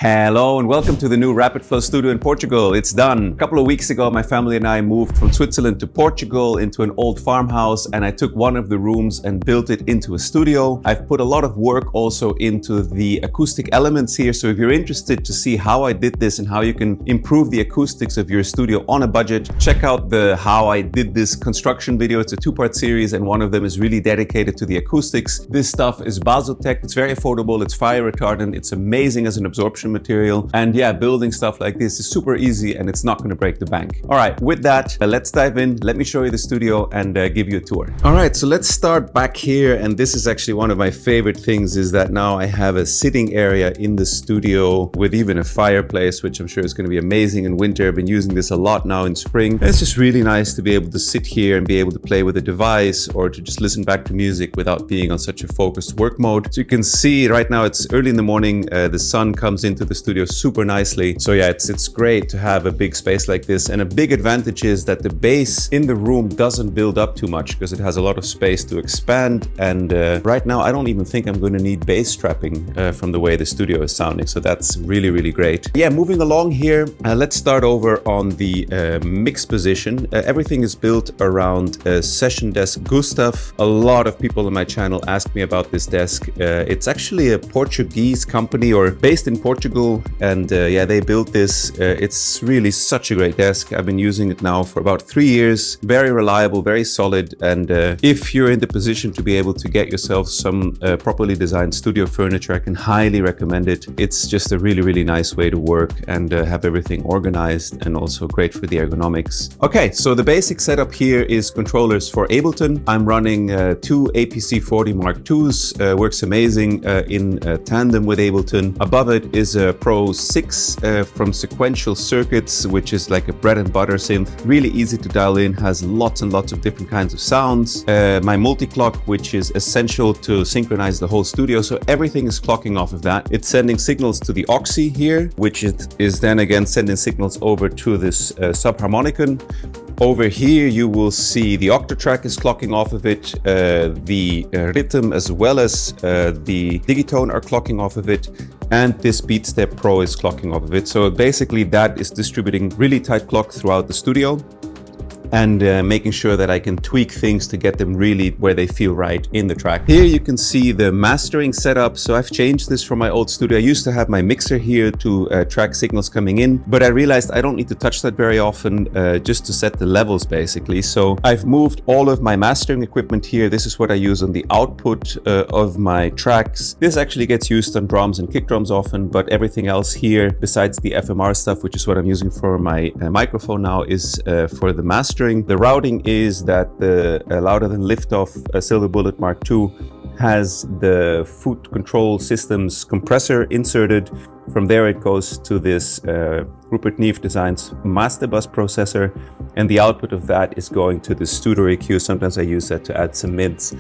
Hello and welcome to the new Rapid Flow studio in Portugal. It's done. A couple of weeks ago, my family and I moved from Switzerland to Portugal into an old farmhouse, and I took one of the rooms and built it into a studio. I've put a lot of work also into the acoustic elements here. So if you're interested to see how I did this and how you can improve the acoustics of your studio on a budget, check out the How I Did This construction video. It's a two-part series and one of them is really dedicated to the acoustics. This stuff is Baseltech. It's very affordable. It's fire retardant. It's amazing as an absorption material, and yeah, building stuff like this is super easy and it's not going to break the bank. All right, with that, let's dive in. Let me show you the studio and give you a tour. All right, so let's start back here, and this is actually one of my favorite things, is that now I have a sitting area in the studio with even a fireplace, which I'm sure is going to be amazing in winter. I've been using this a lot now in spring. And it's just really nice to be able to sit here and be able to play with a device or to just listen back to music without being on such a focused work mode. So you can see right now it's early in the morning, the sun comes into the studio super nicely. So yeah, it's great to have a big space like this, and a big advantage is that the bass in the room doesn't build up too much because it has a lot of space to expand. And right now I don't even think I'm going to need bass strapping from the way the studio is sounding, so that's really great. Yeah, moving along here, let's start over on the mix position. Everything is built around Session Desk Gustav. A lot of people on my channel ask me about this desk. It's actually a Portuguese company, or based in Portugal, and yeah, they built this. It's really such a great desk. I've been using it now for about 3 years. Very reliable, very solid, and if you're in the position to be able to get yourself some properly designed studio furniture, I can highly recommend it. It's just a really nice way to work and have everything organized, and also great for the ergonomics. Okay, so the basic setup here is controllers for Ableton. I'm running two APC40 Mark IIs. Works amazing in tandem with Ableton. Above it is a Pro 6 from Sequential Circuits, which is like a bread and butter synth. Really easy to dial in, has lots and lots of different kinds of sounds. My multi-clock, which is essential to synchronize the whole studio, so everything is clocking off of that. It's sending signals to the Oxy here, which is then again sending signals over to this subharmonicon. Over here you will see the Octatrack is clocking off of it, the Rhythm as well as the Digitone are clocking off of it, and this BeatStep Pro is clocking off of it. So basically that is distributing really tight clock throughout the studio and making sure that I can tweak things to get them really where they feel right in the track. Here you can see the mastering setup. So I've changed this from my old studio. I used to have my mixer here to track signals coming in, but I realized I don't need to touch that very often, just to set the levels basically. So I've moved all of my mastering equipment here. This is what I use on the output of my tracks. This actually gets used on drums and kick drums often, but everything else here, besides the FMR stuff, which is what I'm using for my microphone now, is for the mastering. The routing is that the Louder Than Liftoff Silver Bullet Mark II has the foot control systems compressor inserted. From there it goes to this Rupert Neve Designs master bus processor, and the output of that is going to the Studio EQ. Sometimes I use that to add some mids.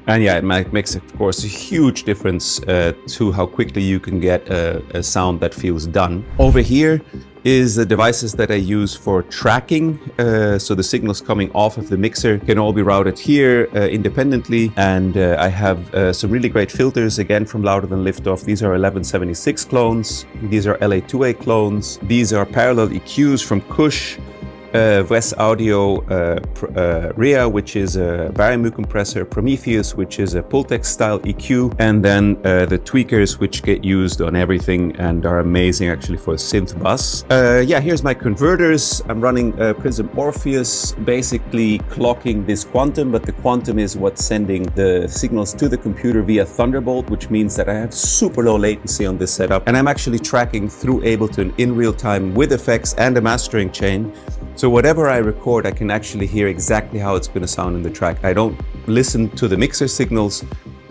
And yeah, it makes, of course, a huge difference to how quickly you can get a sound that feels done. Over here is the devices that I use for tracking. So the signals coming off of the mixer can all be routed here independently. And I have some really great filters, again, from Louder Than Liftoff. These are 1176 clones. These are LA2A clones. These are parallel EQs from Kush. Wes Audio Rhea, which is a Varimu compressor, Prometheus, which is a Pultex style EQ, and then the tweakers, which get used on everything and are amazing actually for synth bus. Yeah, here's my converters. I'm running Prism Orpheus, basically clocking this quantum, but the quantum is what's sending the signals to the computer via Thunderbolt, which means that I have super low latency on this setup, and I'm actually tracking through Ableton in real time with effects and a mastering chain. So whatever I record, I can actually hear exactly how it's going to sound in the track. I don't listen to the mixer signals.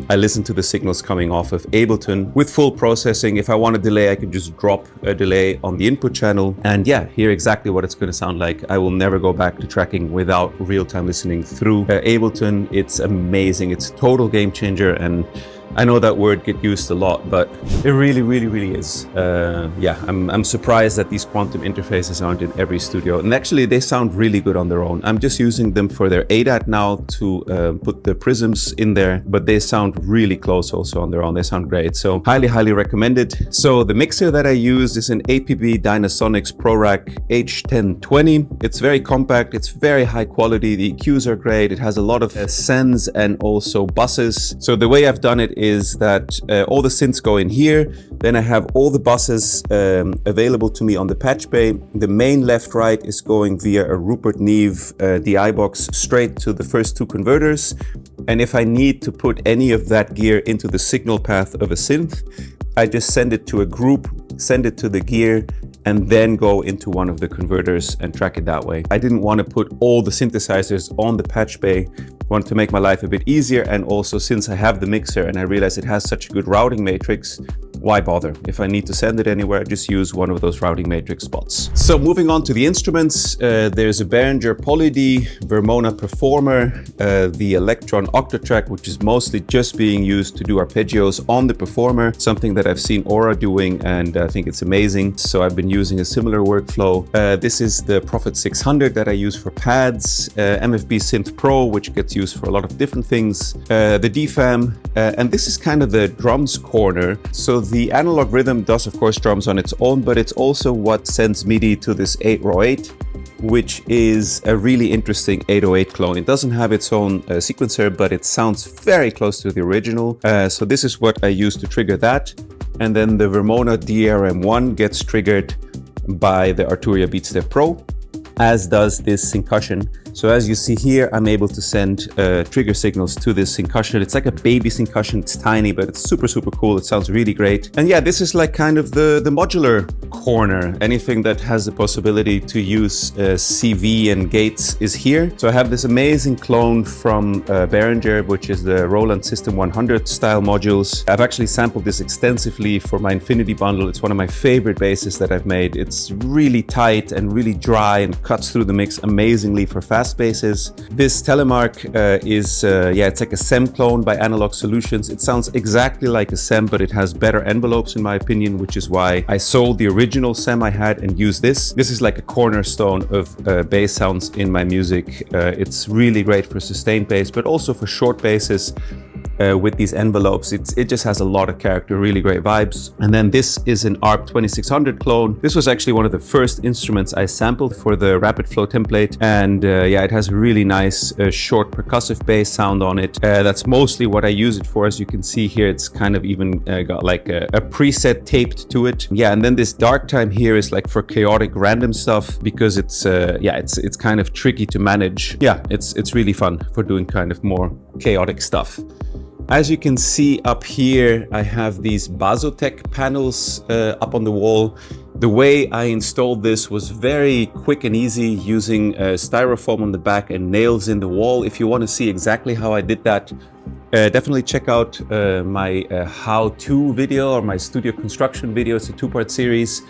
I listen to the signals coming off of Ableton with full processing. If I want a delay, I can just drop a delay on the input channel and yeah, hear exactly what it's going to sound like. I will never go back to tracking without real-time listening through Ableton. It's amazing. It's a total game changer, and I know that word gets used a lot, but it really is. Yeah, I'm surprised that these quantum interfaces aren't in every studio. And actually, they sound really good on their own. I'm just using them for their ADAT now to put the prisms in there, but they sound really close also on their own. They sound great. So highly recommended. So the mixer that I use is an APB Dynasonics ProRack H1020. It's very compact. It's very high quality. The EQs are great. It has a lot of sends and also buses. So the way I've done it is that all the synths go in here. Then I have all the buses available to me on the patch bay. The main left-right is going via a Rupert Neve DI box straight to the first two converters. And if I need to put any of that gear into the signal path of a synth, I just send it to a group, send it to the gear, and then go into one of the converters and track it that way. I didn't want to put all the synthesizers on the patch bay. I wanted to make my life a bit easier, and also since I have the mixer and I realize it has such a good routing matrix, why bother? If I need to send it anywhere, I just use one of those routing matrix spots. So moving on to the instruments, there's a Behringer Poly-D, Vermona Performer, the Electron Octatrack, which is mostly just being used to do arpeggios on the Performer, something that I've seen Aura doing, and I think it's amazing. So I've been using a similar workflow. This is the Prophet 600 that I use for pads, MFB Synth Pro, which gets used for a lot of different things, the DFAM, and this is kind of the drums corner. So the analog rhythm does of course drums on its own, but it's also what sends MIDI to this 808, which is a really interesting 808 clone. It doesn't have its own sequencer, but it sounds very close to the original. So this is what I use to trigger that. And then the Vermona DRM1 gets triggered by the Arturia BeatStep Pro, as does this syncussion. So as you see here, I'm able to send trigger signals to this syncussion. It's like a baby syncussion. It's tiny, but it's super cool. It sounds really great. And yeah, this is like kind of the modular corner. Anything that has the possibility to use CV and gates is here. So I have this amazing clone from Behringer, which is the Roland System 100 style modules. I've actually sampled this extensively for my Infinity bundle. It's one of my favorite basses that I've made. It's really tight and really dry and cuts through the mix amazingly for fast basses. This Telemark is, it's like a SEM clone by Analog Solutions. It sounds exactly like a SEM, but it has better envelopes in my opinion, which is why I sold the original SEM I had and used this. This is like a cornerstone of bass sounds in my music. It's really great for sustained bass, but also for short basses. With these envelopes, it just has a lot of character, really great vibes. And then this is an ARP 2600 clone. This was actually one of the first instruments I sampled for the Rapid Flow template, and it has a really nice short percussive bass sound on it. That's mostly what I use it for. As you can see here, it's kind of even got like a preset taped to it. Yeah, and then this dark time here is like for chaotic random stuff, because it's kind of tricky to manage. Yeah, it's really fun for doing kind of more chaotic stuff. As you can see up here, I have these Basotec panels up on the wall. The way I installed this was very quick and easy, using styrofoam on the back and nails in the wall. If you want to see exactly how I did that, definitely check out my how-to video or my studio construction video. It's a two-part series.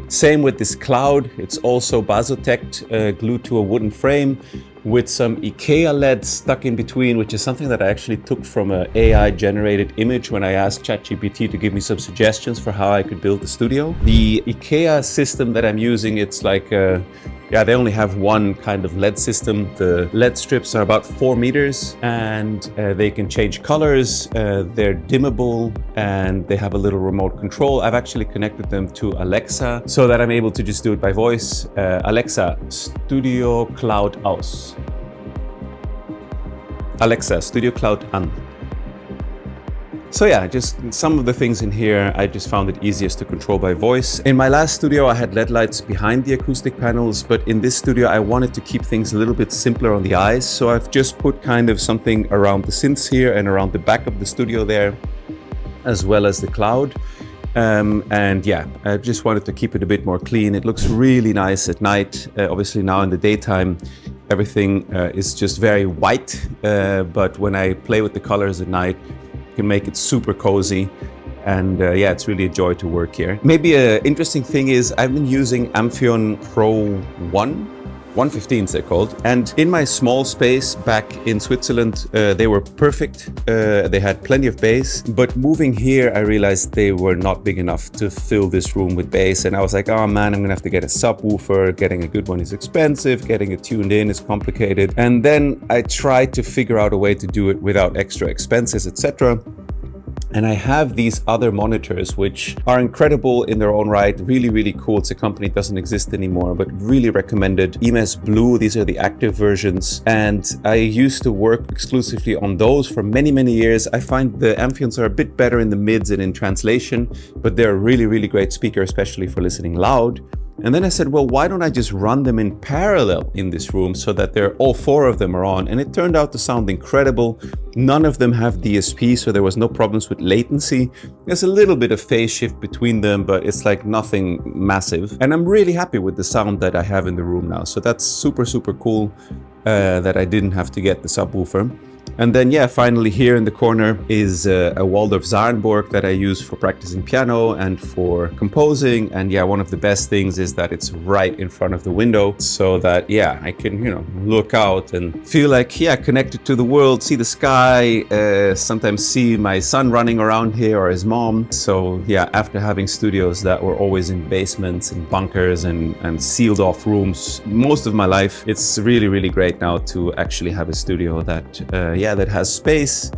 Same with this cloud. It's also Basotec glued to a wooden frame with some IKEA LEDs stuck in between, which is something that I actually took from an AI generated image when I asked ChatGPT to give me some suggestions for how I could build the studio. The IKEA system that I'm using, it's like they only have one kind of LED system. The LED strips are about 4 meters and they can change colors. They're dimmable and they have a little remote control. I've actually connected them to Alexa so that I'm able to just do it by voice. Alexa, Studio Cloud aus. Alexa, Studio Cloud an. So yeah, just some of the things in here, I just found it easiest to control by voice. In my last studio, I had LED lights behind the acoustic panels, but in this studio, I wanted to keep things a little bit simpler on the eyes. So I've just put kind of something around the synths here and around the back of the studio there, as well as the cloud. And yeah, I just wanted to keep it a bit more clean. It looks really nice at night. Obviously now in the daytime, everything is just very white. But when I play with the colors at night, can make it super cozy, and it's really a joy to work here. Maybe an interesting thing is I've been using Amphion Pro 1 115s they're called. And in my small space back in Switzerland, they were perfect. They had plenty of bass, but moving here, I realized they were not big enough to fill this room with bass. And I was like, oh man, I'm gonna have to get a subwoofer. Getting a good one is expensive. Getting it tuned in is complicated. And then I tried to figure out a way to do it without extra expenses, etc. And I have these other monitors, which are incredible in their own right. Really, really cool. It's a company that doesn't exist anymore, but really recommended. EMS Blue, these are the active versions. And I used to work exclusively on those for many, many years. I find the Amphions are a bit better in the mids and in translation, but they're a really, really great speaker, especially for listening loud. And then I said, well, why don't I just run them in parallel in this room so that all four of them are on? And it turned out to sound incredible. None of them have DSP, so there was no problems with latency. There's a little bit of phase shift between them, but it's like nothing massive. And I'm really happy with the sound that I have in the room now. So that's super, super cool that I didn't have to get the subwoofer. And then, yeah, finally here in the corner is a Waldorf Zarenburg that I use for practicing piano and for composing. And yeah, one of the best things is that it's right in front of the window so that, yeah, I can, look out and feel like, yeah, connected to the world, see the sky, sometimes see my son running around here or his mom. So yeah, after having studios that were always in basements and bunkers and sealed off rooms most of my life, it's really, really great now to actually have a studio that, that has space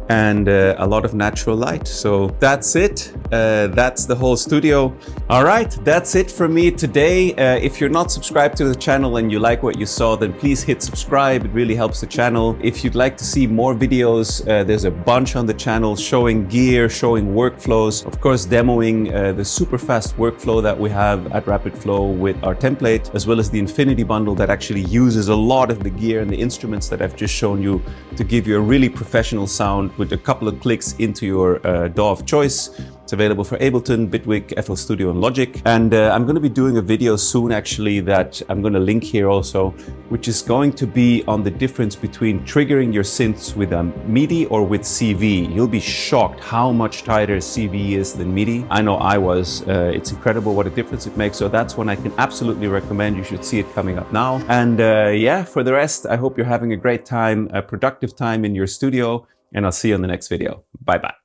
and a lot of natural light. So that's it. That's the whole studio. All right, that's it for me today. If you're not subscribed to the channel and you like what you saw, then please hit subscribe. It really helps the channel. If you'd like to see more videos, there's a bunch on the channel showing gear, showing workflows, of course, demoing the super fast workflow that we have at Rapid Flow with our template, as well as the Infinity bundle that actually uses a lot of the gear and the instruments that I've just shown you to give you a really professional sound with a couple of clicks into your DAW of choice. It's available for Ableton, Bitwig, FL Studio, and Logic. And I'm going to be doing a video soon, actually, that I'm going to link here also, which is going to be on the difference between triggering your synths with a MIDI or with CV. You'll be shocked how much tighter CV is than MIDI. I know I was. It's incredible what a difference it makes. So that's one I can absolutely recommend. You should see it coming up now. And yeah, for the rest, I hope you're having a great time, a productive time in your studio. And I'll see you in the next video. Bye-bye.